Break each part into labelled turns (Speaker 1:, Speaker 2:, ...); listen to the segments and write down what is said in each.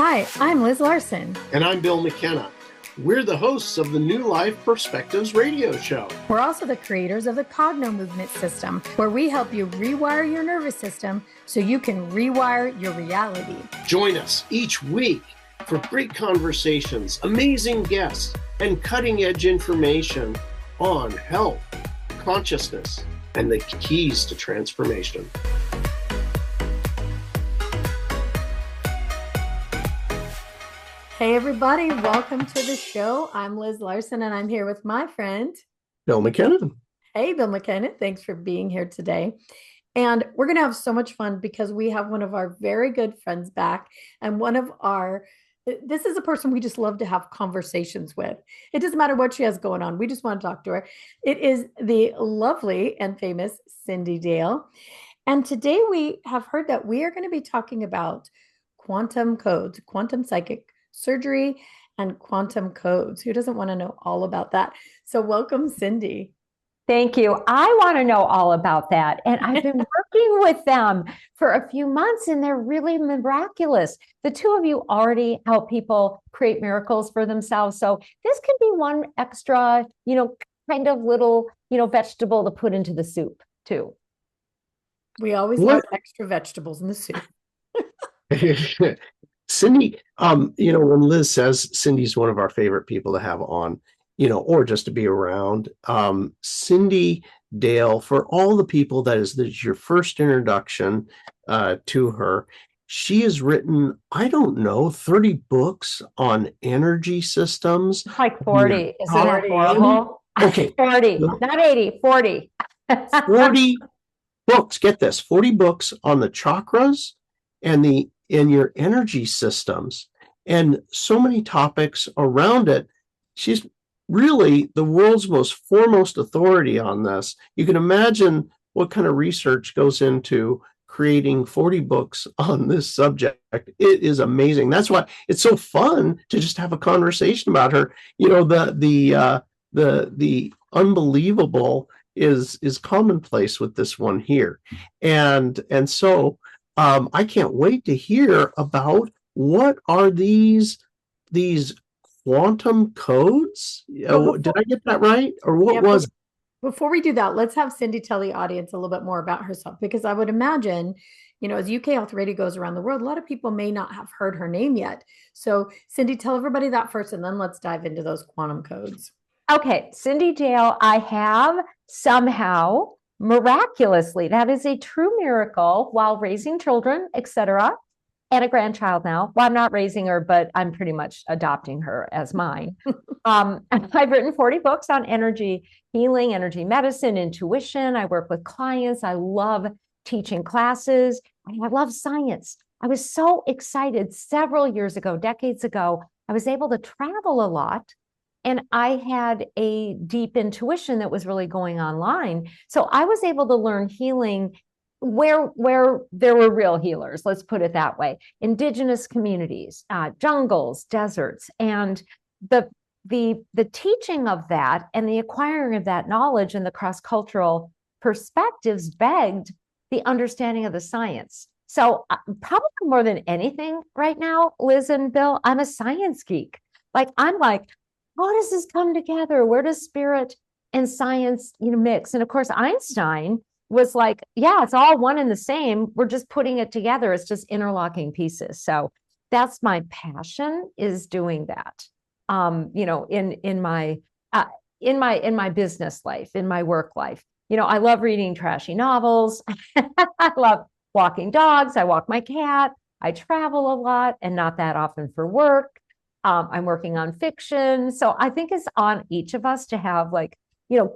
Speaker 1: Hi, I'm Liz Larson.
Speaker 2: And I'm Bill McKenna. We're the hosts of the New Life Perspectives radio show.
Speaker 1: We're also the creators of the Cognomovement system, where we help you rewire your nervous system so you can rewire your reality.
Speaker 2: Join us each week for great conversations, amazing guests, and cutting-edge information on health, consciousness, and the keys to transformation.
Speaker 1: Hey everybody, welcome to the show. I'm Liz Larson and I'm here with my friend
Speaker 2: Bill McKenna.
Speaker 1: Hey Bill McKenna, thanks for being here today. And we're going to have so much fun because we have one of our very good friends back, and this is a person we just love to have conversations with. It doesn't matter what she has going on. We just want to talk to her. It is the lovely and famous Cyndi Dale. And today we have heard that we are going to be talking about quantum codes, quantum psychic surgery, and quantum codes. Who doesn't want to know all about that? So welcome, Cyndi.
Speaker 3: Thank you. I want to know all about that. And I've been working with them for a few months, and they're really miraculous. The two of you already help people create miracles for themselves. So this can be one extra, kind of little, vegetable to put into the soup too.
Speaker 1: We always love extra vegetables in the soup.
Speaker 2: Cyndi, when Liz says Cyndi's one of our favorite people to have on, or just to be around, Cyndi Dale, for all the people that is your first introduction to her, she has written, 30 books on energy systems.
Speaker 3: Like 40, isn't that horrible?
Speaker 2: Okay.
Speaker 3: 40, not 80, 40.
Speaker 2: 40 books, get this, 40 books on the chakras and your energy systems, and so many topics around it. She's really the world's most foremost authority on this. You can imagine what kind of research goes into creating 40 books on this subject. It is amazing. That's why it's so fun to just have a conversation about her. The unbelievable is commonplace with this one here, and so I can't wait to hear about what are these quantum codes. Did I get that right? Or what was it?
Speaker 1: Before we do that, let's have Cyndi tell the audience a little bit more about herself, because I would imagine, as UK Health Radio goes around the world, a lot of people may not have heard her name yet. So Cyndi, tell everybody that first, and then let's dive into those quantum codes.
Speaker 3: Okay, Cyndi Dale, I have somehow miraculously, that is a true miracle, while raising children, etc., and a grandchild now. Well, I'm not raising her, but I'm pretty much adopting her as mine. I've written 40 books on energy healing, energy medicine, intuition. I work with clients. I love teaching classes. I love science. I was so excited several years ago, decades ago. I was able to travel a lot, and I had a deep intuition that was really going online. So I was able to learn healing where there were real healers, let's put it that way. Indigenous communities, jungles, deserts, and the teaching of that and the acquiring of that knowledge and the cross-cultural perspectives begged the understanding of the science. So probably more than anything right now, Liz and Bill, I'm a science geek. I'm like, how does this come together? Where does spirit and science, mix? And of course, Einstein was like, yeah, it's all one and the same. We're just putting it together. It's just interlocking pieces. So that's my passion, is doing that. In my business life, in my work life. I love reading trashy novels. I love walking dogs. I walk my cat. I travel a lot, and not that often for work. I'm working on fiction. So I think it's on each of us to have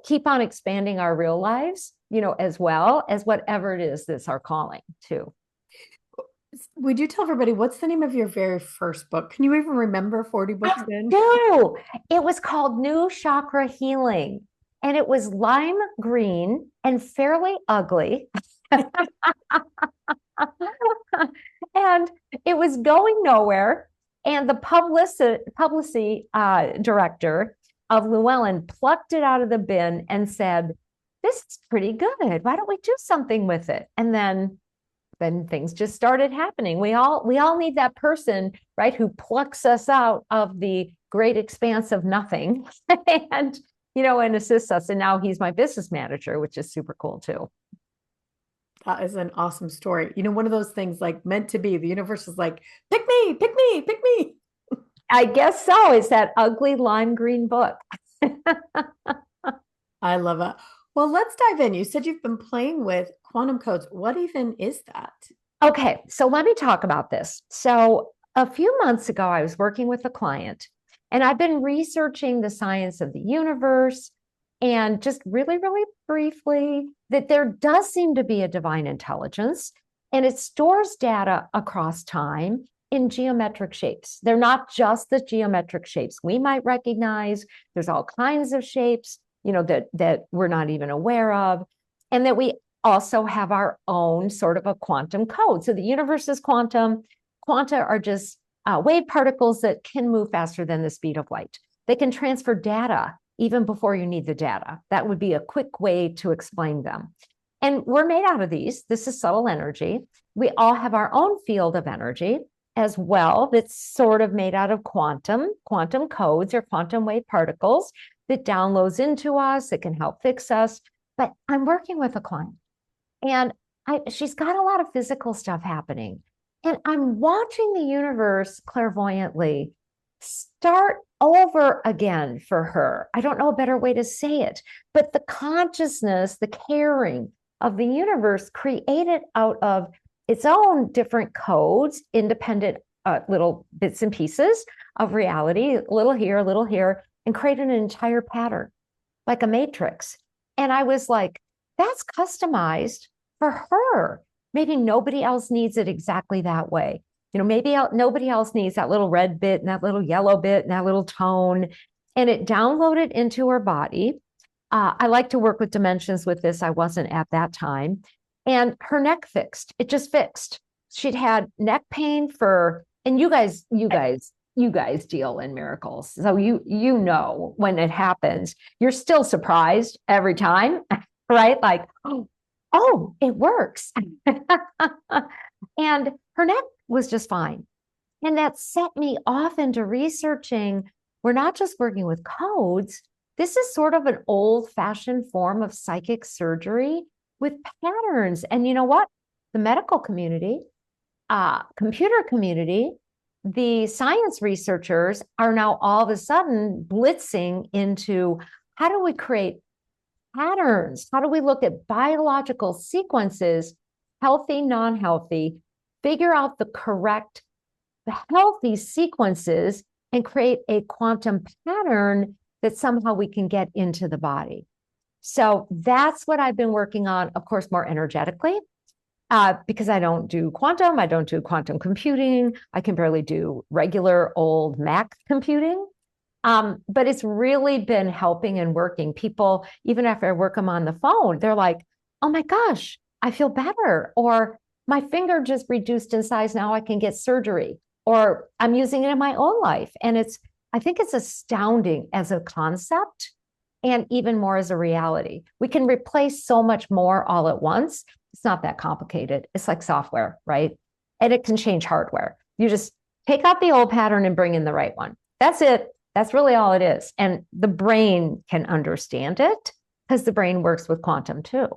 Speaker 3: keep on expanding our real lives, as well as whatever it is that's our calling too.
Speaker 1: Would you tell everybody what's the name of your very first book? Can you even remember 40 books in?
Speaker 3: No, it was called New Chakra Healing, and it was lime green and fairly ugly. And it was going nowhere. And the publicity director of Llewellyn plucked it out of the bin and said, "This is pretty good. Why don't we do something with it?" And then then things just started happening. We all need that person, right, who plucks us out of the great expanse of nothing and, and assists us. And now he's my business manager, which is super cool too.
Speaker 1: That is an awesome story. One of those things like meant to be. The universe is like, pick me, pick me, pick me.
Speaker 3: I guess so. It's that ugly lime green book.
Speaker 1: I love it. Well, let's dive in. You said you've been playing with quantum codes. What even is that?
Speaker 3: Okay, so let me talk about this. So a few months ago, I was working with a client, and I've been researching the science of the universe, and just really, really briefly, that there does seem to be a divine intelligence, and it stores data across time in geometric shapes. They're not just the geometric shapes we might recognize. There's all kinds of shapes, that we're not even aware of, and that we also have our own sort of a quantum code. So the universe is quantum. Quanta are just wave particles that can move faster than the speed of light. They can transfer data even before you need the data. That would be a quick way to explain them. And we're made out of these. This is subtle energy. We all have our own field of energy as well that's sort of made out of quantum codes or quantum wave particles that downloads into us, that can help fix us. But I'm working with a client, and she's got a lot of physical stuff happening. And I'm watching the universe clairvoyantly start over again for her. I don't know a better way to say it, but the consciousness, the caring of the universe created out of its own different codes, independent little bits and pieces of reality, a little here, and created an entire pattern, like a matrix. And I was like, that's customized for her. Maybe nobody else needs it exactly that way. Maybe nobody else needs that little red bit and that little yellow bit and that little tone. And it downloaded into her body. I like to work with dimensions with this. I wasn't at that time. And her neck fixed. It just fixed. She'd had neck pain and you guys deal in miracles. So you know when it happens, you're still surprised every time, right? Like, oh, it works. And her neck was just fine. And that set me off into researching. We're not just working with codes. This is sort of an old-fashioned form of psychic surgery with patterns. And you know what? The medical community, computer community, the science researchers are now all of a sudden blitzing into how do we create patterns? How do we look at biological sequences, healthy, non-healthy, figure out the healthy sequences and create a quantum pattern that somehow we can get into the body? So that's what I've been working on, of course, more energetically. Because I don't do quantum, I don't do quantum computing. I can barely do regular old Mac computing. But it's really been helping and working. People, even after I work them on the phone, they're like, oh my gosh, I feel better. Or my finger just reduced in size. Now I can get surgery. Or I'm using it in my own life. And I think it's astounding as a concept and even more as a reality. We can replace so much more all at once. It's not that complicated. It's like software, right? And it can change hardware. You just take out the old pattern and bring in the right one. That's it. That's really all it is. And the brain can understand it because the brain works with quantum too.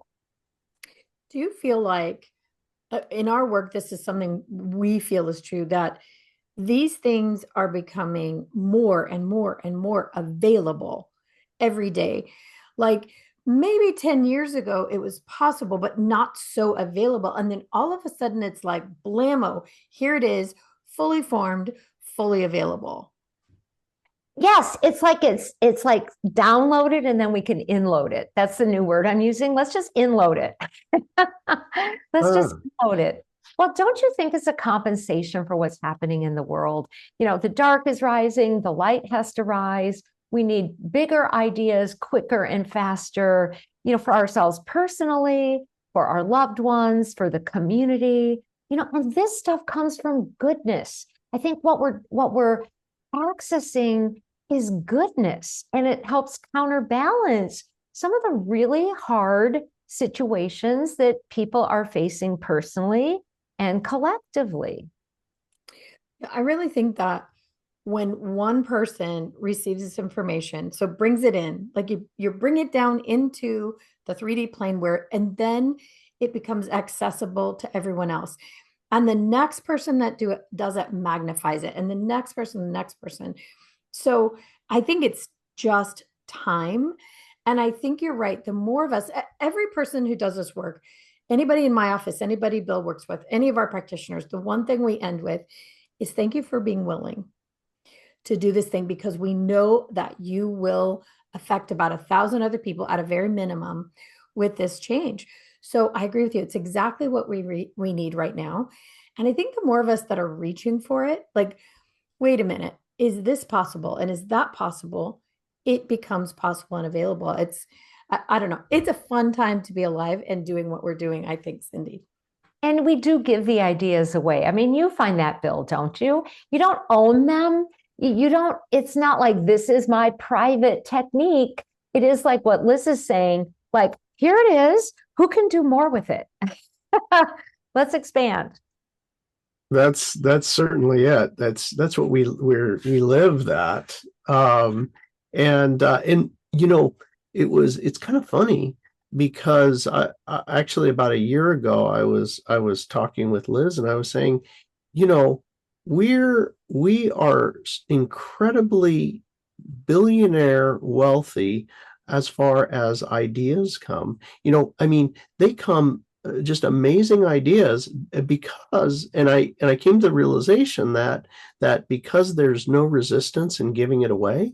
Speaker 1: Do you feel like in our work, this is something we feel is true, that these things are becoming more and more and more available every day? Like, maybe 10 years ago, it was possible, but not so available. And then all of a sudden it's like, blammo, here it is, fully formed, fully available.
Speaker 3: Yes, it's like download it and then we can inload it. That's the new word I'm using. Let's just inload it. Let's just inload it. Well, don't you think it's a compensation for what's happening in the world? The dark is rising, the light has to rise. We need bigger ideas, quicker and faster, for ourselves personally, for our loved ones, for the community, and this stuff comes from goodness. I think what we're accessing is goodness, and it helps counterbalance some of the really hard situations that people are facing personally and collectively.
Speaker 1: I really think that when one person receives this information, so brings it in, like you bring it down into the 3D plane where, and then it becomes accessible to everyone else. And the next person that does it magnifies it, and the next person, the next person. So I think it's just time. And I think you're right. The more of us, every person who does this work, anybody in my office, anybody Bill works with, any of our practitioners, the one thing we end with is thank you for being willing to do this thing, because we know that you will affect about 1,000 other people at a very minimum with this change. So I agree with you. It's exactly what we need right now. And I think the more of us that are reaching for it, like, wait a minute, is this possible? And is that possible? It becomes possible and available. I don't know. It's a fun time to be alive and doing what we're doing, I think, Cyndi.
Speaker 3: And we do give the ideas away. I mean, you find that, Bill, don't you? You don't own them. You don't, it's not like this is my private technique. It is like what Liz is saying, like, here it is. Who can do more with it? Let's expand.
Speaker 2: That's certainly it. That's what we live that. And you know, it's kind of funny because I actually about a year ago I was talking with Liz and I was saying, you know, we are incredibly billionaire wealthy as far as ideas come. You know, I mean, they come just amazing ideas because, and I came to the realization that because there's no resistance in giving it away,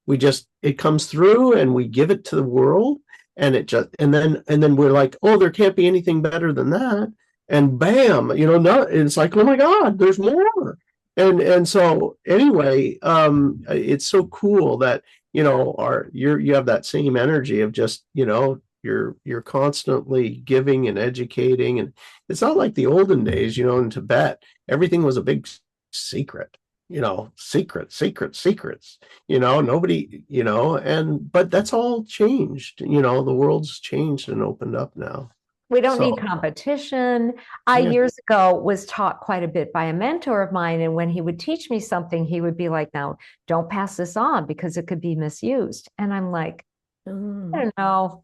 Speaker 2: it comes through and we give it to the world, and and then we're like, oh, there can't be anything better than that, and bam, you know, no, it's like, oh my God, there's more. And so anyway, it's so cool that, you know, you have that same energy of just, you know, you're constantly giving and educating. And it's not like the olden days, you know, in Tibet, everything was a big secret, you know, secrets, you know, nobody, you know, but that's all changed. You know, the world's changed and opened up now.
Speaker 3: We don't need competition. I years ago was taught quite a bit by a mentor of mine. And when he would teach me something, he would be like, now don't pass this on because it could be misused. And I'm like, I don't know.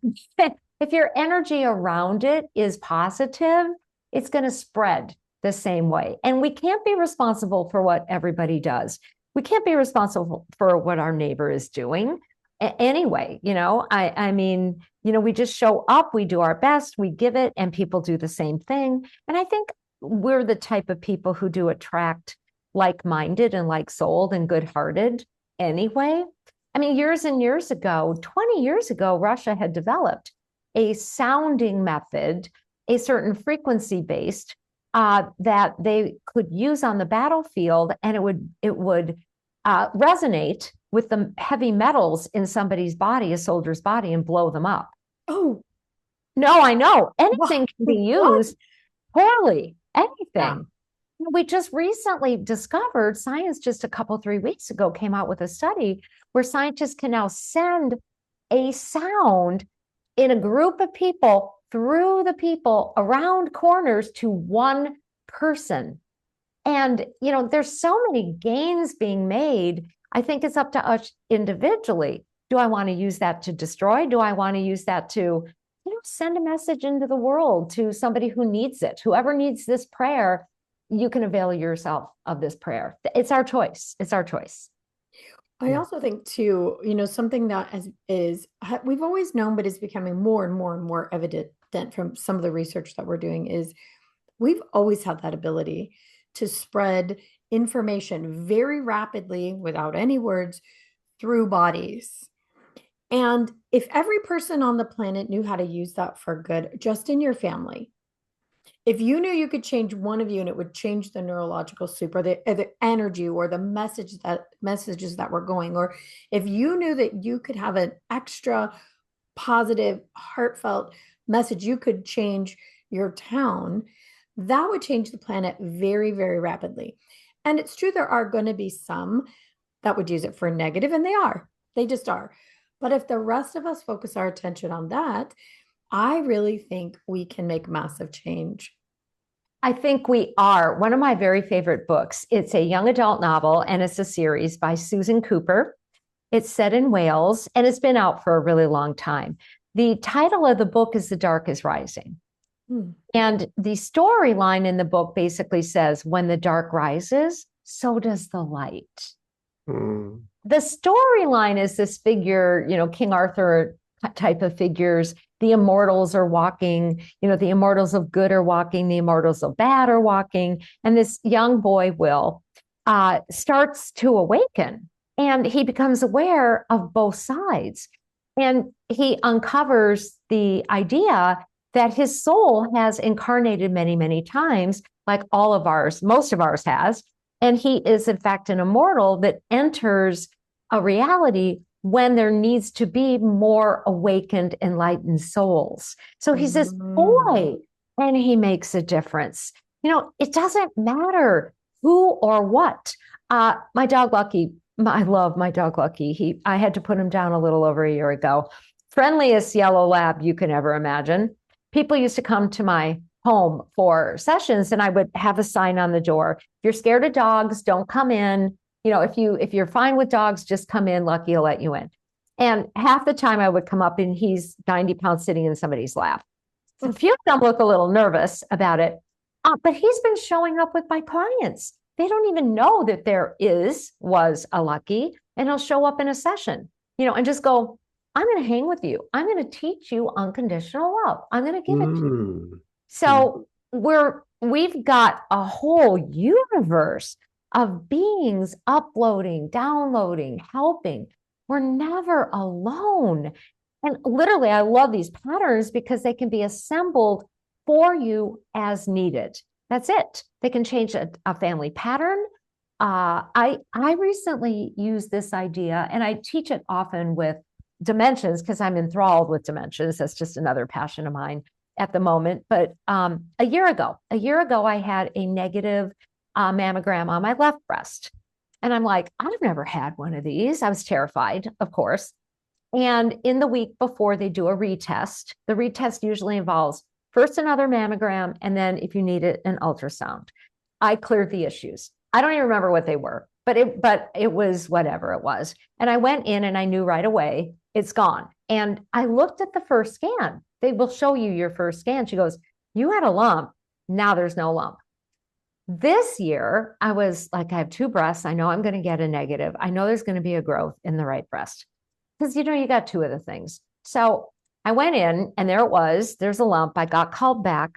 Speaker 3: If your energy around it is positive, it's going to spread the same way. And we can't be responsible for what everybody does. We can't be responsible for what our neighbor is doing. Anyway, you know, I mean, you know, we just show up, we do our best, we give it, and people do the same thing. And I think we're the type of people who do attract like-minded and like-souled and good-hearted anyway. I mean, years and years ago, 20 years ago, Russia had developed a sounding method, a certain frequency based, that they could use on the battlefield, and it would resonate with the heavy metals in somebody's body, a soldier's body, and blow them up.
Speaker 1: Oh,
Speaker 3: no, I know. Anything can be used poorly, anything. Yeah. We just recently discovered, science just a couple, 3 weeks ago came out with a study where scientists can now send a sound in a group of people through the people around corners to one person. And, you know, there's so many gains being made. I think it's up to us individually. Do I want to use that to destroy? Do I want to use that to, you know, send a message into the world to somebody who needs it? Whoever needs this prayer, you can avail yourself of this prayer. It's our choice. It's our choice.
Speaker 1: I also think too, you know, something that is we've always known, but is becoming more and more and more evident from some of the research that we're doing, is we've always had that ability to spread information very rapidly without any words through bodies. And if every person on the planet knew how to use that for good, just in your family, if you knew you could change one of you and it would change the neurological soup, or the energy or the messages that were going, or if you knew that you could have an extra positive, heartfelt message, you could change your town, that would change the planet very, very rapidly. And it's true, there are going to be some that would use it for negative, and they just are. But if the rest of us focus our attention on that, I really think we can make massive change.
Speaker 3: I think we are. One of my very favorite books. It's a young adult novel, and it's a series by Susan Cooper. It's set in Wales, and it's been out for a really long time. The title of the book is The Dark is Rising. And the storyline in the book basically says, when the dark rises, so does the light. The storyline is this figure, King Arthur type of figures. The immortals are walking, the immortals of good are walking, the immortals of bad are walking. And this young boy, Will, starts to awaken, and he becomes aware of both sides. And he uncovers the idea that his soul has incarnated many, many times, like all of ours, most of ours has. And he is, in fact, an immortal that enters a reality when there needs to be more awakened, enlightened souls. So he's this boy, and he makes a difference. It doesn't matter who or what. My dog, Lucky, I love my dog, Lucky. I had to put him down a little over a year ago. Friendliest yellow lab you can ever imagine. People used to come to my home for sessions, and I would have a sign on the door. If you're scared of dogs, don't come in. If you're fine with dogs, just come in. Lucky will let you in. And half the time I would come up and he's 90 pounds sitting in somebody's lap. So a few of them look a little nervous about it, but he's been showing up with my clients. They don't even know that was a Lucky, and he'll show up in a session, and just go, I'm going to hang with you. I'm going to teach you unconditional love. I'm going to give it to you. So we've got a whole universe of beings uploading, downloading, helping. We're never alone. And literally, I love these patterns because they can be assembled for you as needed. That's it. They can change a family pattern. I recently used this idea, and I teach it often with dimensions because I'm enthralled with dimensions. That's just another passion of mine at the moment. But a year ago, I had a negative mammogram on my left breast. And I'm like, I've never had one of these. I was terrified, of course. And in the week before, they do a retest. The retest usually involves first another mammogram, and then if you need it, an ultrasound. I cleared the issues. I don't even remember what they were, but it was whatever it was. And I went in and I knew right away it's gone. And I looked at the first scan. They will show you your first scan. She goes, you had a lump. Now there's no lump. This year, I was like, I have two breasts. I know I'm going to get a negative. I know there's going to be a growth in the right breast because, you got two of the things. So I went in and there it was. There's a lump. I got called back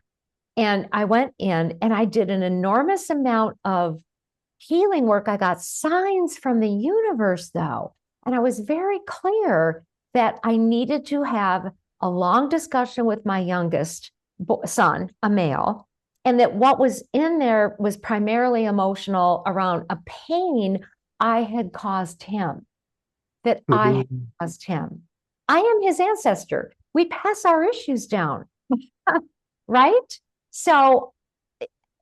Speaker 3: and I went in and I did an enormous amount of healing work. I got signs from the universe, though. And I was very clear that I needed to have a long discussion with my youngest son, a male, and that what was in there was primarily emotional around a pain I had caused him, that I had caused him. I am his ancestor. We pass our issues down, right? So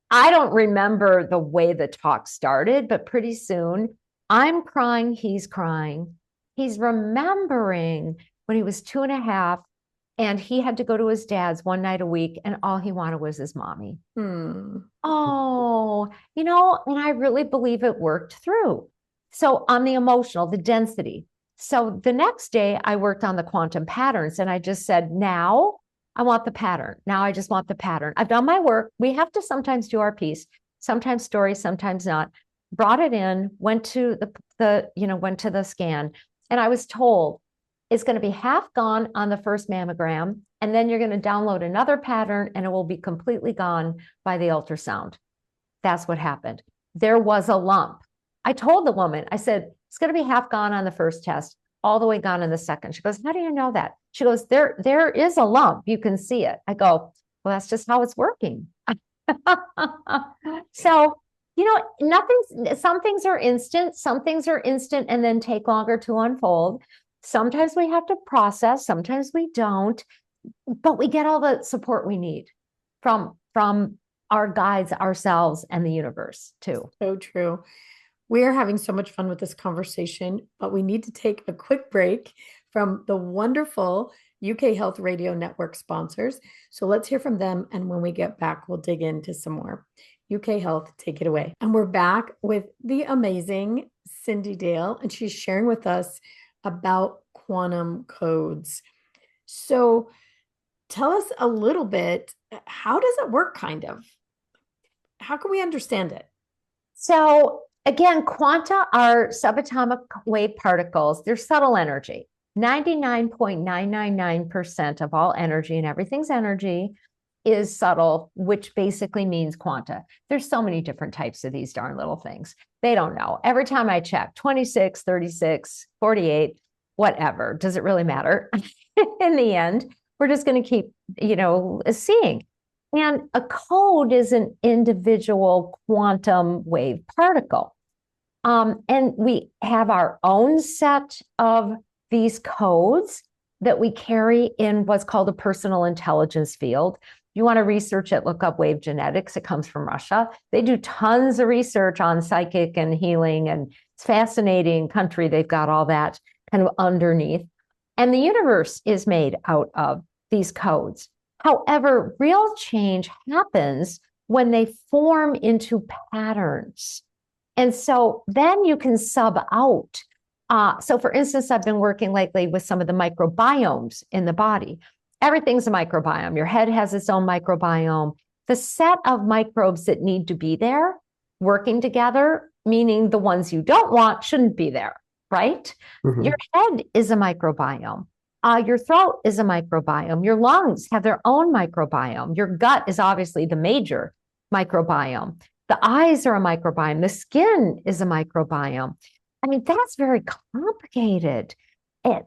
Speaker 3: I don't remember the way the talk started, but pretty soon I'm crying, he's crying. He's remembering when he was 2.5 and he had to go to his dad's one night a week and all he wanted was his mommy. Oh, and I really believe it worked through. So on the emotional, the density. So the next day I worked on the quantum patterns and I just said, now I want the pattern. Now I just want the pattern. I've done my work. We have to sometimes do our piece, sometimes story, sometimes not. Brought it in, went to the scan. And I was told it's going to be half gone on the first mammogram. And then you're going to download another pattern and it will be completely gone by the ultrasound. That's what happened. There was a lump. I told the woman, I said, it's going to be half gone on the first test, all the way gone in the second. She goes, how do you know that? She goes, there is a lump. You can see it. I go, well, that's just how it's working. So, some things are instant and then take longer to unfold. Sometimes we have to process, sometimes we don't, but we get all the support we need from our guides, ourselves, and the universe too.
Speaker 1: So true. We are having so much fun with this conversation, but we need to take a quick break from the wonderful UK Health Radio Network sponsors. So let's hear from them. And when we get back, we'll dig into some more. UK Health, take it away. And we're back with the amazing Cyndi Dale, and she's sharing with us about quantum codes. So tell us a little bit, how does it work, kind of? How can we understand it?
Speaker 3: So again, quanta are subatomic wave particles. They're subtle energy. 99.999% of all energy, and everything's energy, is subtle, which basically means quanta. There's so many different types of these darn little things. They don't know. Every time I check, 26, 36, 48, whatever. Does it really matter? In the end, we're just going to keep, seeing. And a code is an individual quantum wave particle. And we have our own set of these codes that we carry in what's called a personal intelligence field. If you want to research it, look up wave genetics. It comes from Russia. They do tons of research on psychic and healing, and it's fascinating country. They've got all that kind of underneath. And the universe is made out of these codes. However, real change happens when they form into patterns. And so then you can sub out. So for instance, I've been working lately with some of the microbiomes in the body. Everything's a microbiome. Your head has its own microbiome. The set of microbes that need to be there working together, meaning the ones you don't want shouldn't be there, right? Mm-hmm. Your head is a microbiome. Your throat is a microbiome. Your lungs have their own microbiome. Your gut is obviously the major microbiome. The eyes are a microbiome. The skin is a microbiome. I mean, that's very complicated.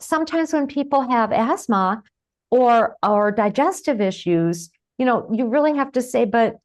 Speaker 3: Sometimes when people have asthma or digestive issues, you really have to say, but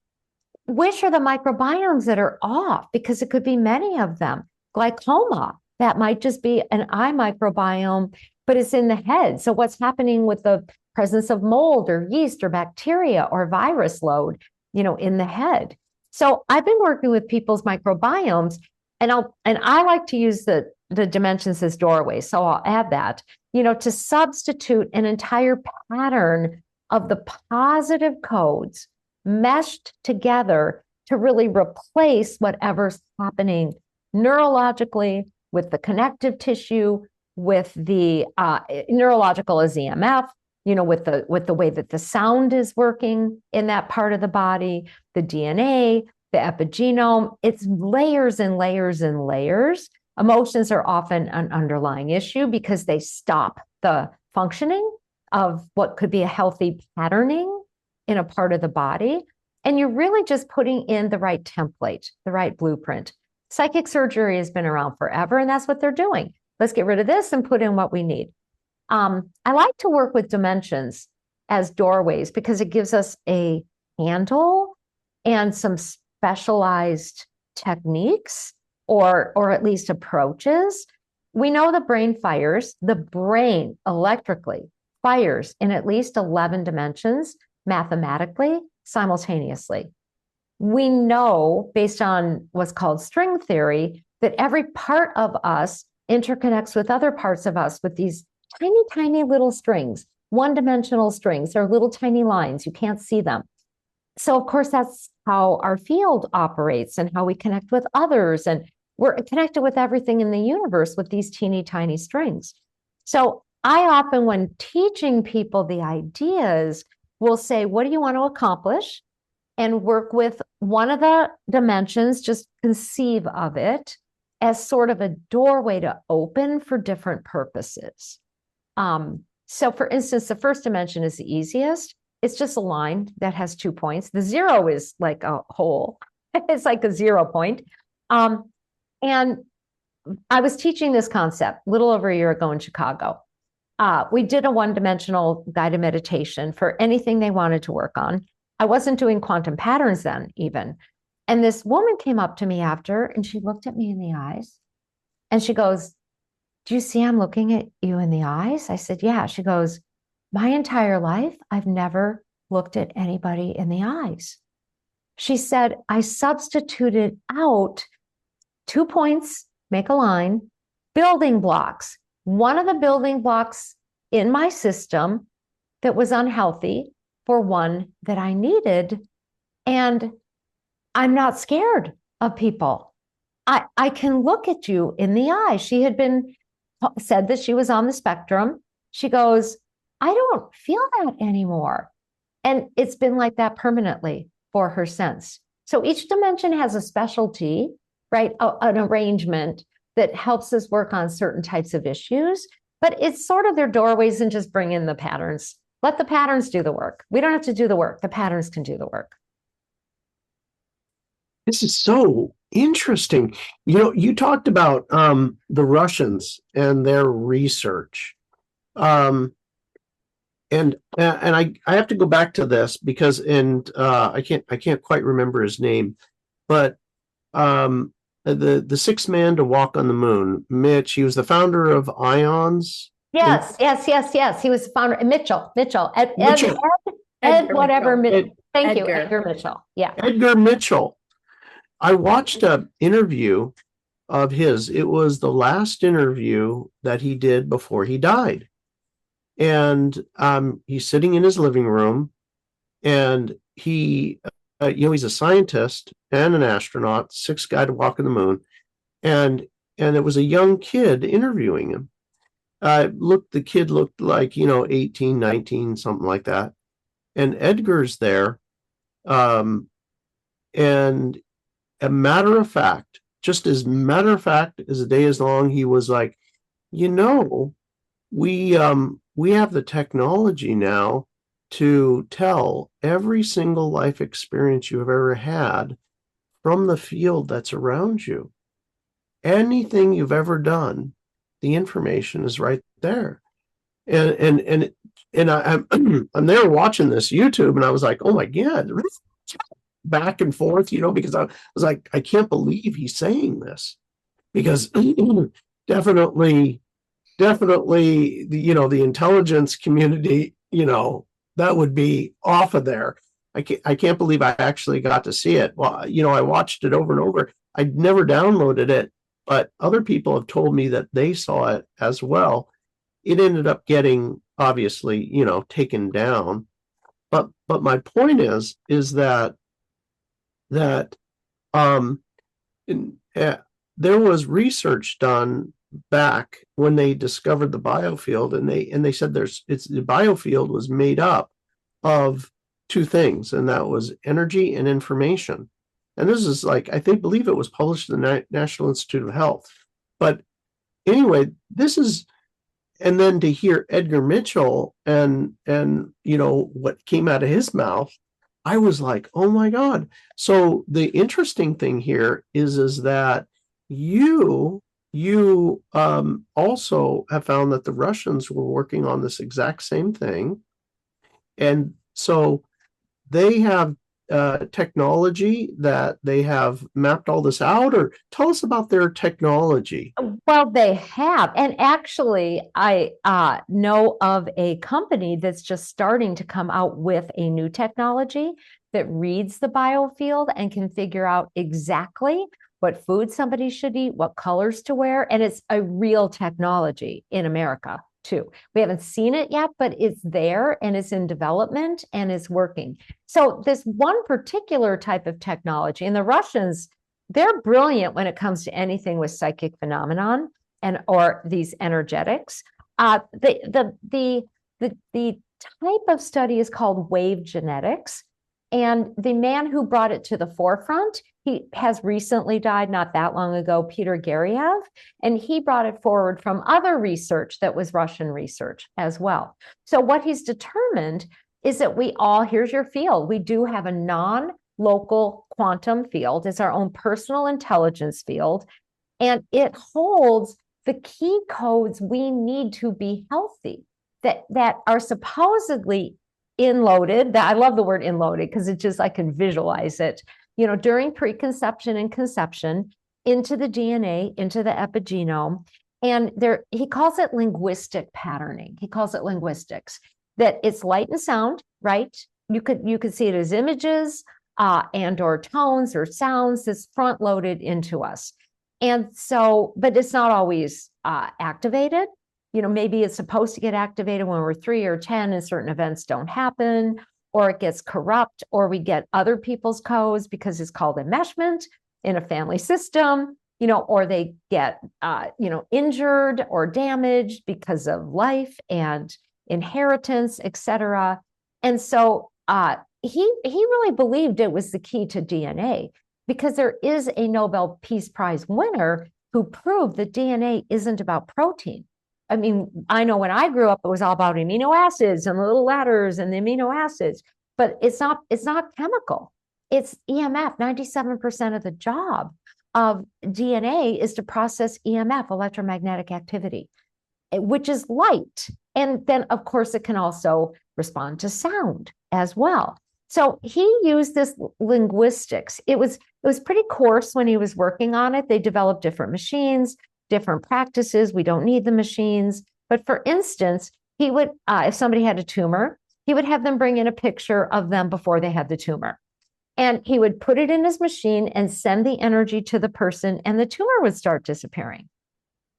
Speaker 3: which are the microbiomes that are off? Because it could be many of them. Glaucoma, that might just be an eye microbiome, but it's in the head. So what's happening with the presence of mold or yeast or bacteria or virus load, in the head? So I've been working with people's microbiomes, and I like to use the dimensions as doorways. So I'll add that, to substitute an entire pattern of the positive codes meshed together to really replace whatever's happening neurologically with the connective tissue, with the neurological is EMF, with the way that the sound is working in that part of the body, the DNA, the epigenome. It's layers and layers and layers. Emotions are often an underlying issue because they stop the functioning of what could be a healthy patterning in a part of the body. And you're really just putting in the right template, the right blueprint. Psychic surgery has been around forever, and that's what they're doing. Let's get rid of this and put in what we need. I like to work with dimensions as doorways because it gives us a handle and some specialized techniques or at least approaches. We know the brain fires. The brain electrically fires in at least 11 dimensions mathematically simultaneously. We know, based on what's called string theory, that every part of us interconnects with other parts of us with these tiny, tiny little strings, one-dimensional strings. They're little tiny lines. You can't see them. So, of course, that's how our field operates and how we connect with others. And we're connected with everything in the universe with these teeny, tiny strings. So I often, when teaching people the ideas, will say, what do you want to accomplish? And work with one of the dimensions, just conceive of it as sort of a doorway to open for different purposes. So for instance, the first dimension is the easiest. It's just a line that has 2 points. The 0 is like a hole. It's like a 0 point. And I was teaching this concept a little over a year ago in Chicago. We did a one-dimensional guided meditation for anything they wanted to work on. I wasn't doing quantum patterns then even. And this woman came up to me after, and she looked at me in the eyes, and she goes, do you see I'm looking at you in the eyes? I said, yeah. She goes, my entire life, I've never looked at anybody in the eyes. She said, I substituted out 2 points, make a line, building blocks. One of the building blocks in my system that was unhealthy for one that I needed. And I'm not scared of people. I can look at you in the eye. She had been said that she was on the spectrum. She goes, I don't feel that anymore. And it's been like that permanently for her since. So each dimension has a specialty, right? An arrangement that helps us work on certain types of issues, but it's sort of their doorways and just bring in the patterns. Let the patterns do the work. We don't have to do the work. The patterns can do the work.
Speaker 2: This is so interesting. You talked about the Russians and their research. And I have to go back to this because I can't quite remember his name, but the sixth man to walk on the moon, Mitch, he was the founder of Ions.
Speaker 3: Yes. He was the founder, Mitchell. Ed whatever. Thank you, Edgar Mitchell. Yeah.
Speaker 2: Edgar Mitchell. I watched an interview of his. It was the last interview that he did before he died. And he's sitting in his living room, and he's a scientist and an astronaut, sixth guy to walk on the moon, and it was a young kid interviewing him. The kid looked like 18, 19, something like that, and Edgar's there, and a matter of fact, just as matter of fact as the day is long, he was like, we have the technology now to tell every single life experience you've ever had from the field that's around you. Anything you've ever done, the information is right there. And I'm there watching this YouTube, and I was like, oh my God, back and forth, because I was like, I can't believe he's saying this, because definitely the intelligence community, that would be off of there. I can't believe I actually got to see it. Well, I watched it over and over. I'd never downloaded it, but other people have told me that they saw it as well. It ended up getting, obviously, taken down. But my point is that there was research done back when they discovered the biofield, and they said the biofield was made up of two things, and that was energy and information. And this is I believe it was published in the National Institute of Health. But anyway, and then to hear Edgar Mitchell and what came out of his mouth, I was like, oh my God. So the interesting thing here is that you also have found that the Russians were working on this exact same thing. And so they have technology that they have mapped all this out, or tell us about their technology.
Speaker 3: Well, they have. And actually, I know of a company that's just starting to come out with a new technology that reads the biofield and can figure out exactly what food somebody should eat, what colors to wear. And it's a real technology in America too. We haven't seen it yet, but it's there and it's in development and it's working. So this one particular type of technology, and the Russians, they're brilliant when it comes to anything with psychic phenomenon or these energetics. The type of study is called wave genetics. And the man who brought it to the forefront, he has recently died not that long ago, Peter Garyaev, and he brought it forward from other research that was Russian research as well. So what he's determined is that here's your field. We do have a non-local quantum field. It's our own personal intelligence field, and it holds the key codes we need to be healthy that are supposedly inloaded. I love the word inloaded because it's just, I can visualize it, during preconception and conception into the DNA, into the epigenome. And he calls it linguistic patterning. He calls it linguistics, that it's light and sound, right? You could see it as images and or tones or sounds that's front loaded into us. And so, but it's not always activated. maybe it's supposed to get activated when we're 3 or 10 and certain events don't happen, or it gets corrupt, or we get other people's codes because it's called enmeshment in a family system, or they get, injured or damaged because of life and inheritance, etc. And so he really believed it was the key to DNA, because there is a Nobel Peace Prize winner who proved that DNA isn't about protein. I mean, I know when I grew up, it was all about amino acids and the little ladders and the amino acids, but it's not chemical. It's EMF. 97% of the job of DNA is to process EMF, electromagnetic activity, which is light. And then, of course, it can also respond to sound as well. So he used this linguistics. It was pretty coarse when he was working on it. They developed different machines, different practices. We don't need the machines. But for instance, he would, if somebody had a tumor, he would have them bring in a picture of them before they had the tumor. And he would put it in his machine and send the energy to the person, and the tumor would start disappearing.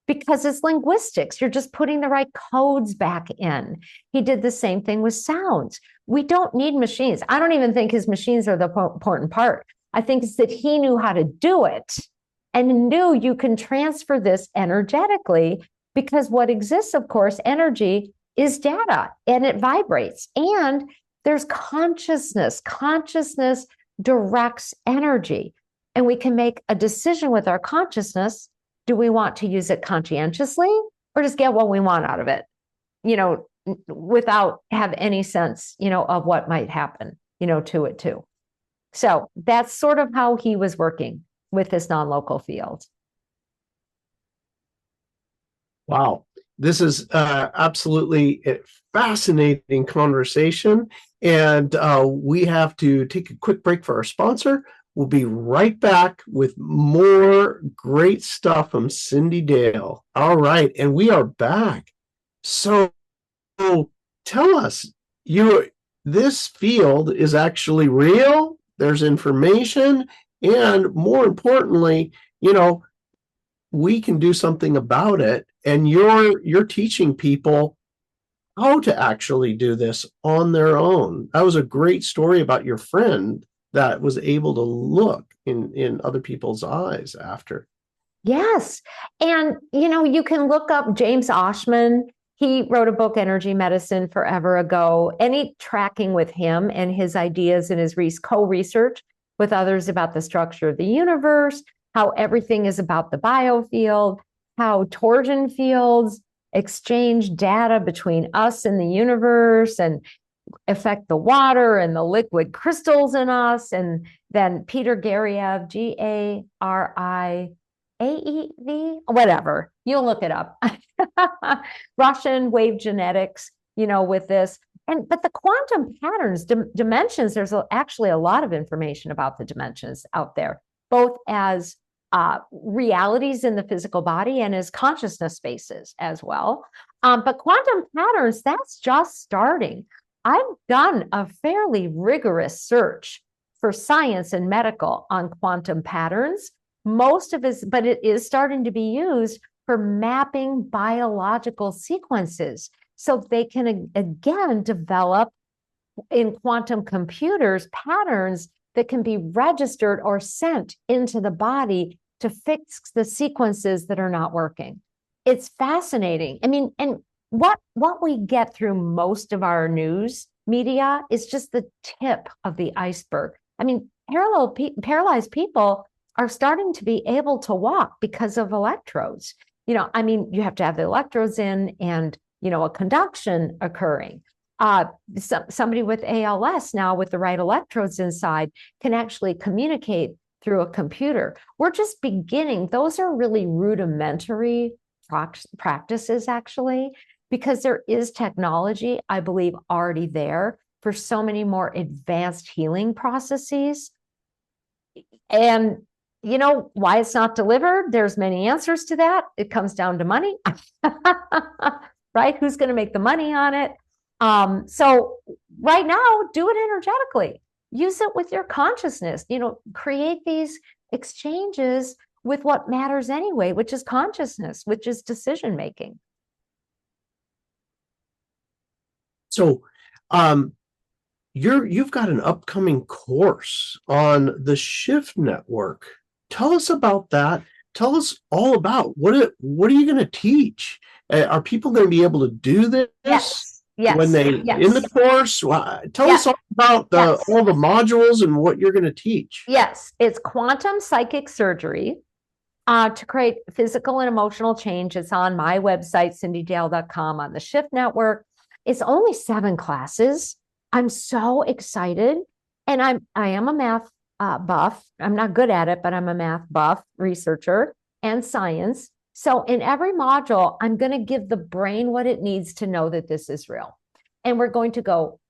Speaker 3: Because it's linguistics. You're just putting the right codes back in. He did the same thing with sounds. We don't need machines. I don't even think his machines are the important part. I think it's that he knew how to do it and knew you can transfer this energetically, because what exists, of course, energy is data and it vibrates. And there's consciousness. Consciousness directs energy. And we can make a decision with our consciousness. Do we want to use it conscientiously or just get what we want out of it, without have any sense, of what might happen, to it too. So that's sort of how he was working with this non-local field.
Speaker 2: Wow. This is absolutely a fascinating conversation. And we have to take a quick break for our sponsor. We'll be right back with more great stuff from Cyndi Dale. All right. And we are back. So tell us, this field is actually real. There's information. And more importantly, we can do something about it. And you're teaching people how to actually do this on their own. That was a great story about your friend that was able to look in other people's eyes after.
Speaker 3: Yes. And, you can look up James Oshman. He wrote a book, Energy Medicine, forever ago. Any tracking with him and his ideas and his co-research with others about the structure of the universe, how everything is about the biofield, how torsion fields exchange data between us and the universe and affect the water and the liquid crystals in us. And then Peter Gariev, G-A-R-I-A-E-V, whatever, you'll look it up. Russian wave genetics, with this. But the quantum patterns, dimensions, there's actually a lot of information about the dimensions out there, both as realities in the physical body and as consciousness spaces as well. But quantum patterns, that's just starting. I've done a fairly rigorous search for science and medical on quantum patterns. Most of it, but it is starting to be used for mapping biological sequences. So they can, again, develop in quantum computers patterns that can be registered or sent into the body to fix the sequences that are not working. It's fascinating. I mean, and what we get through most of our news media is just the tip of the iceberg. I mean, paralyzed people are starting to be able to walk because of electrodes. You have to have the electrodes in and, a conduction occurring. Somebody with ALS now with the right electrodes inside can actually communicate through a computer. We're just beginning. Those are really rudimentary practices, actually, because there is technology, I believe, already there for so many more advanced healing processes. And why it's not delivered? There's many answers to that. It comes down to money, right? Who's going to make the money on it? So right now, do it energetically. Use it with your consciousness. Create these exchanges with what matters anyway, which is consciousness, which is decision making.
Speaker 2: So, you've got an upcoming course on the Shift Network. Tell us about that. Tell us all about what are you going to teach? Are people going to be able to do this?
Speaker 3: Yes.
Speaker 2: When they in the course? Tell us all about all the modules and what you're going to teach.
Speaker 3: Yes, it's quantum psychic surgery to create physical and emotional change. It's on my website, cindydale.com, on the Shift Network. It's only 7 classes. I'm so excited. And I am a math buff. I'm not good at it, but I'm a math buff researcher and science. So in every module, I'm going to give the brain what it needs to know that this is real. And we're going to go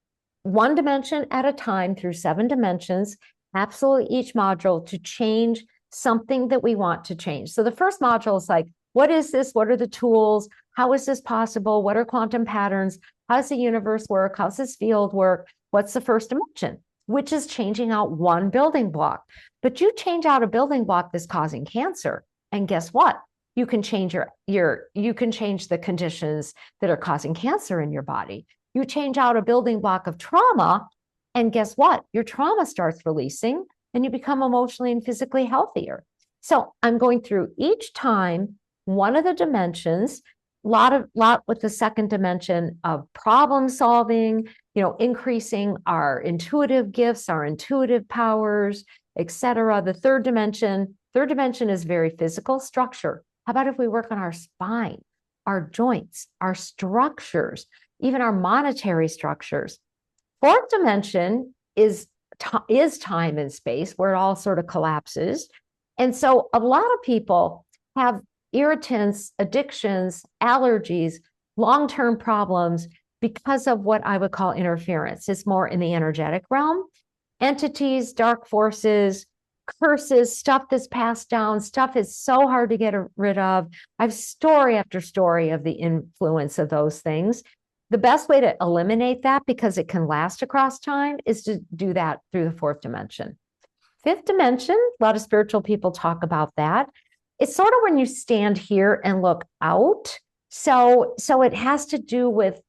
Speaker 3: 1 dimension at a time through 7 dimensions, absolutely each module to change something that we want to change. So the first module is like, what is this? What are the tools? How is this possible? What are quantum patterns? How does the universe work? How does this field work? What's the first dimension? Which is changing out 1 building block. But you change out a building block that's causing cancer. And guess what? You can change you can change the conditions that are causing cancer in your body. You change out a building block of trauma, and guess what? Your trauma starts releasing and you become emotionally and physically healthier. So I'm going through each time one of the dimensions, lot with the second dimension of problem solving, increasing our intuitive gifts, our intuitive powers, etc. The third dimension is very physical structure. How about if we work on our spine, our joints, our structures, even our monetary structures? Fourth dimension is time and space, where it all sort of collapses. And so a lot of people have irritants, addictions, allergies, long-term problems because of what I would call interference. It's more in the energetic realm. Entities, dark forces, curses, stuff that's passed down, stuff is so hard to get rid of. I have story after story of the influence of those things. The best way to eliminate that, because it can last across time, is to do that through the 4th dimension. 5th dimension, a lot of spiritual people talk about that. It's sort of when you stand here and look out. So it has to do with,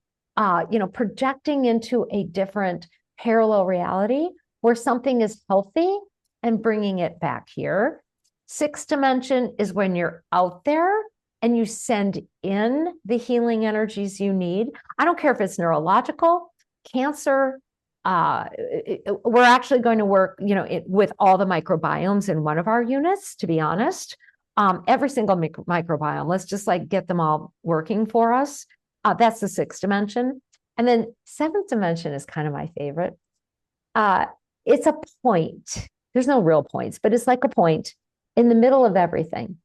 Speaker 3: projecting into a different parallel reality where something is healthy and bringing it back here. 6th dimension is when you're out there and you send in the healing energies you need. I don't care if it's neurological, cancer. We're actually going to work, with all the microbiomes in one of our units, to be honest. Every single microbiome, let's just get them all working for us. That's the 6th dimension. And then 7th dimension is kind of my favorite. It's a point. There's no real points, but it's like a point in the middle of everything.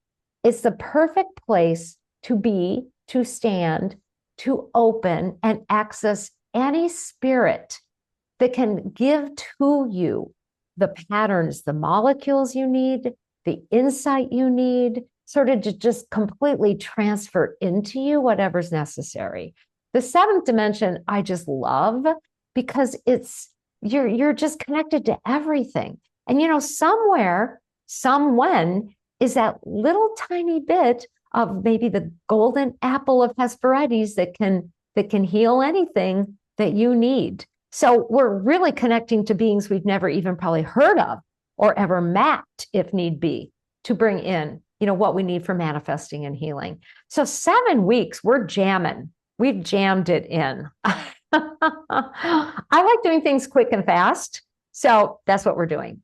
Speaker 3: It's the perfect place to be, to stand, to open and access any spirit that can give to you the patterns, the molecules you need, the insight you need, sort of to just completely transfer into you whatever's necessary. The 7th dimension, I just love because you're just connected to everything. And somewhere, when is that little tiny bit of maybe the golden apple of Hesperides that can heal anything that you need. So we're really connecting to beings we've never even probably heard of or ever met, if need be, to bring in, what we need for manifesting and healing. So 7 weeks, we're jamming. We've jammed it in. I like doing things quick and fast. So that's what we're doing.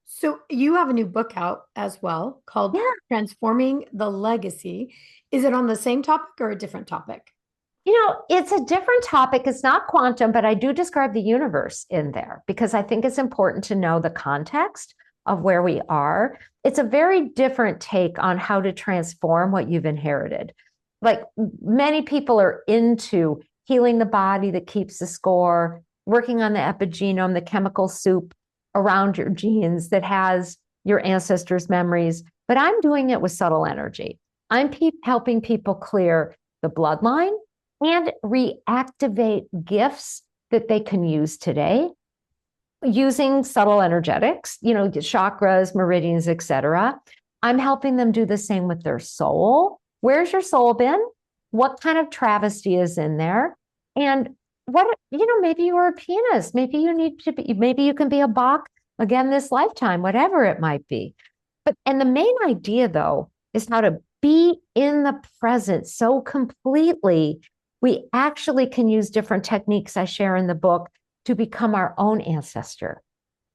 Speaker 1: So you have a new book out as well called Transforming the Legacy. Is it on the same topic or a different topic?
Speaker 3: It's a different topic. It's not quantum, but I do describe the universe in there because I think it's important to know the context of where we are. It's a very different take on how to transform what you've inherited. Many people are into healing the body that keeps the score, working on the epigenome, the chemical soup around your genes that has your ancestors' memories. But I'm doing it with subtle energy. I'm helping people clear the bloodline and reactivate gifts that they can use today using subtle energetics, chakras, meridians, etc. I'm helping them do the same with their soul. Where's your soul been? What kind of travesty is in there? And maybe you're a pianist. Maybe you need to be, maybe you can be a Bach again this lifetime, whatever it might be. And the main idea, though, is how to be in the present so completely. We actually can use different techniques I share in the book to become our own ancestor,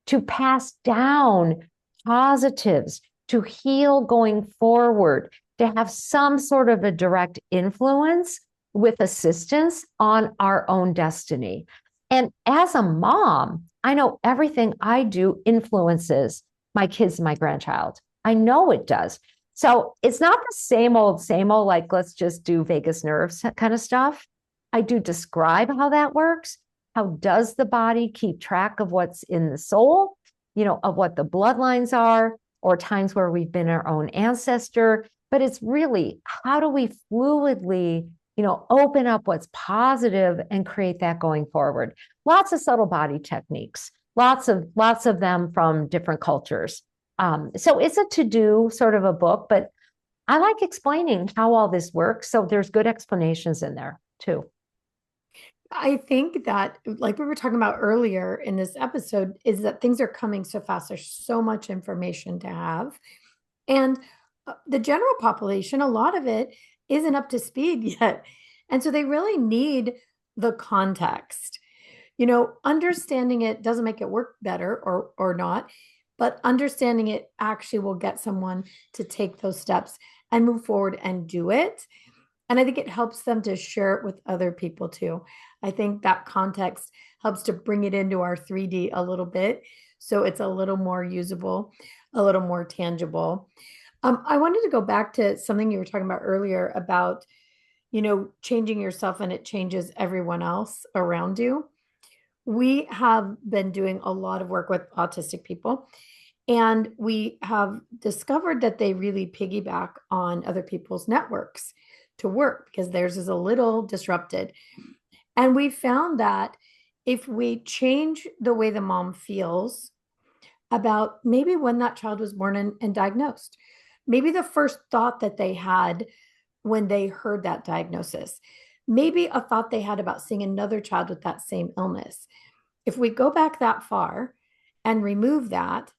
Speaker 3: to pass down positives, to heal going forward, to have some sort of a direct influence with assistance on our own destiny. And as a mom, I know everything I do influences my kids and my grandchild. I know it does. So it's not the same old, like, let's just do vagus nerves kind of stuff. I do describe how that works. How does the body keep track of what's in the soul, of what the bloodlines are, or times where we've been our own ancestor. But it's really, how do we fluidly, open up what's positive and create that going forward? Lots of subtle body techniques, lots of them from different cultures. So it's a to-do sort of a book, but I like explaining how all this works. So there's good explanations in there too.
Speaker 1: I think that, like we were talking about earlier in this episode, is that things are coming so fast. There's so much information to have. And the general population, a lot of it isn't up to speed yet. And so they really need the context. Understanding it doesn't make it work better or not, but understanding it actually will get someone to take those steps and move forward and do it. And I think it helps them to share it with other people too. I think that context helps to bring it into our 3D a little bit. So it's a little more usable, a little more tangible. I wanted to go back to something you were talking about earlier about, changing yourself and it changes everyone else around you. We have been doing a lot of work with autistic people, and we have discovered that they really piggyback on other people's networks to work because theirs is a little disrupted. And we found that if we change the way the mom feels about maybe when that child was born and diagnosed, maybe the first thought that they had when they heard that diagnosis, maybe a thought they had about seeing another child with that same illness. If we go back that far and remove that,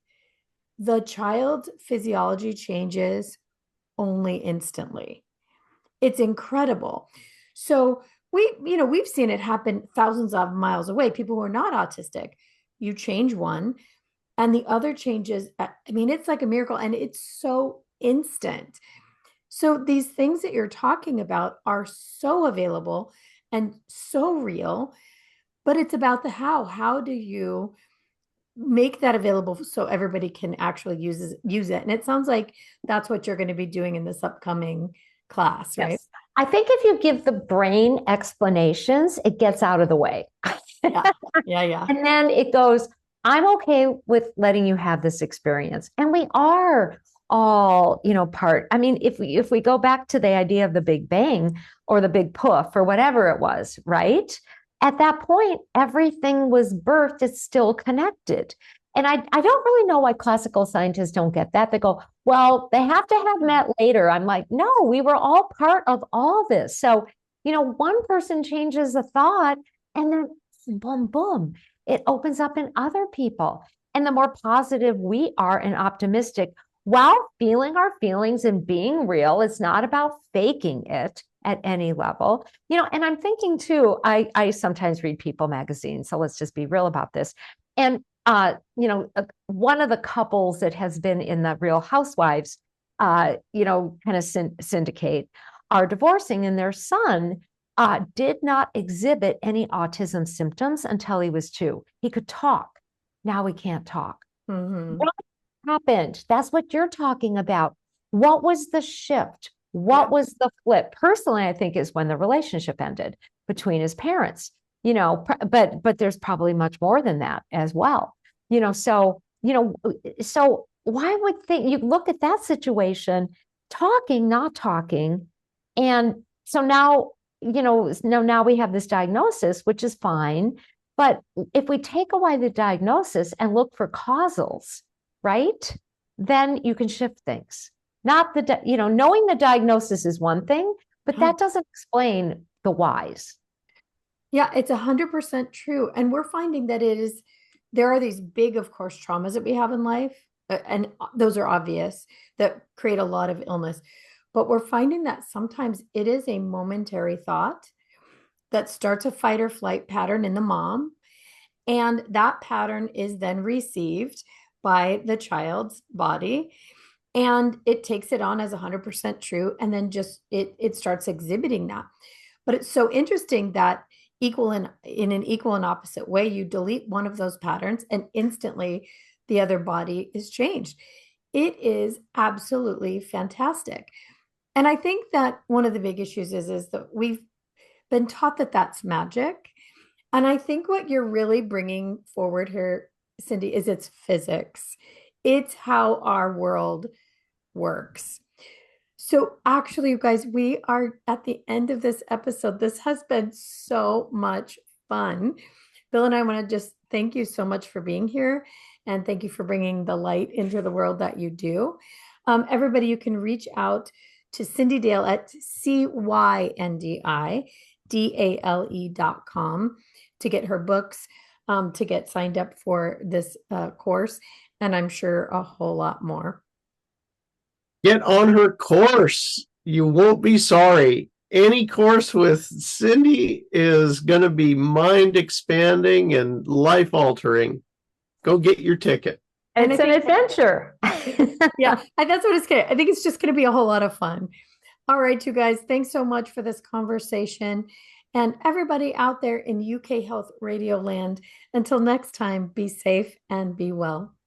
Speaker 1: the child's physiology changes only instantly. It's incredible. So we've seen it happen thousands of miles away. People who are not autistic, you change one and the other changes. It's like a miracle and it's so instant. So these things that you're talking about are so available and so real, but it's about the how. How do you make that available so everybody can actually use it? And it sounds like that's what you're going to be doing in this upcoming class, right?
Speaker 3: Yes. I think if you give the brain explanations, it gets out of the way.
Speaker 1: Yeah.
Speaker 3: And then it goes, I'm okay with letting you have this experience. And we are all, part. If we go back to the idea of the Big Bang or the Big Poof or whatever it was, right? At that point, everything was birthed. It's still connected. And I don't really know why classical scientists don't get that. They go, well, they have to have met later. I'm like, no, we were all part of all this. So, one person changes a thought and then boom, boom, it opens up in other people. And the more positive we are and optimistic while feeling our feelings and being real, it's not about faking it at any level, and I'm thinking too, I sometimes read People magazine. So let's just be real about this. And one of the couples that has been in the Real Housewives, kind of syndicate are divorcing, and their son did not exhibit any autism symptoms until he was 2. He could talk. Now he can't talk.
Speaker 1: Mm-hmm.
Speaker 3: What happened? That's what you're talking about. What was the shift? What was the flip? Personally, I think is when the relationship ended between his parents. But there's probably much more than that as well. So why would you look at that situation, talking, not talking, and so now now we have this diagnosis, which is fine. But if we take away the diagnosis and look for causals, right, then you can shift things. Not knowing the diagnosis is one thing, but that doesn't explain the whys.
Speaker 1: Yeah, it's 100% true. And we're finding that there are these big, of course, traumas that we have in life, and those are obvious that create a lot of illness. But we're finding that sometimes it is a momentary thought that starts a fight or flight pattern in the mom. And that pattern is then received by the child's body. And it takes it on as 100% true. And then just it starts exhibiting that. But it's so interesting that in an equal and opposite way, you delete one of those patterns and instantly the other body is changed. It is absolutely fantastic. And I think that one of the big issues is that we've been taught that that's magic. And I think what you're really bringing forward here, Cyndi, is it's physics. It's how our world works. So, actually, you guys, we are at the end of this episode. This has been so much fun. Bill and I want to just thank you so much for being here and thank you for bringing the light into the world that you do. Everybody, you can reach out to Cyndi Dale at CYNDIDALE.com to get her books, to get signed up for this course, and I'm sure a whole lot more.
Speaker 2: Get on her course. You won't be sorry. Any course with Cyndi is going to be mind expanding and life altering. Go get your ticket.
Speaker 3: It's an adventure.
Speaker 1: Yeah, that's what it's going to. I think it's just going to be a whole lot of fun. All right, you guys, thanks so much for this conversation. And everybody out there in UK Health Radio Land, until next time, be safe and be well.